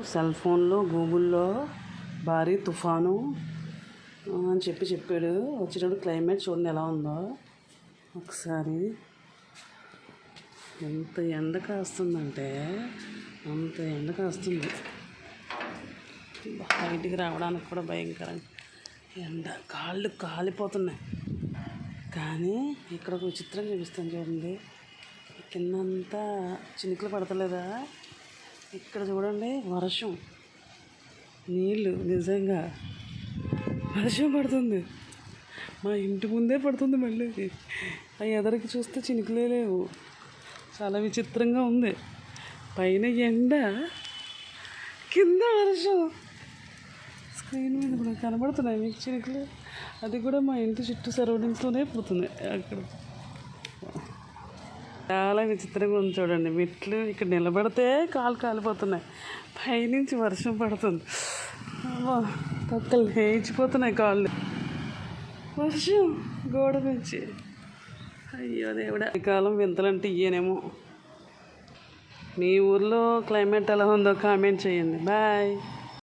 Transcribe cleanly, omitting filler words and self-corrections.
Cell ఫోన్లో గూగుల్లో భారీ తుఫాను అని చెప్పాడు. వచ్చేటప్పుడు క్లైమేట్ చూడండి ఎలా ఉందో ఒకసారి. ఎంత ఎండ కాస్తుందంటే అంత ఎండ కాస్తుంది. బయటికి రావడానికి కూడా భయంకరంగా ఎండ, కాళ్ళు కాలిపోతున్నాయి. కానీ ఇక్కడ ఒక విచిత్రం చూపిస్తాను చూడండి. కిందంతా చినుకులు పడతలేదా? ఇక్కడ చూడండి వర్షం, నీళ్ళు, నిజంగా వర్షం పడుతుంది. మా ఇంటి ముందే పడుతుంది. మళ్ళీ ఆ ఎదరికి చూస్తే చినుకులే లేవు. చాలా విచిత్రంగా ఉంది. పైన ఎండ, కింద వర్షం. స్క్రీన్ మీద కూడా కనబడుతున్నాయి మీకు చినుకులు. అది కూడా మా ఇంటి చుట్టూ సరౌండింగ్స్లోనే పడుతుంది. అక్కడ చాలా విచిత్రంగా ఉంది చూడండి. మెట్లు ఇక్కడ నిలబడితే కాలు కాలిపోతున్నాయి. పైనుంచి వర్షం పడుతుంది. పక్కలు లేచిపోతున్నాయి కాళ్ళు. వర్షం గోడ నుంచి. అయ్యో దేవుడా, ఈ కాలం వింతలంటే ఇయ్యనేమో. మీ ఊర్లో క్లైమేట్ ఎలా ఉందో కామెంట్ చేయండి. బాయ్.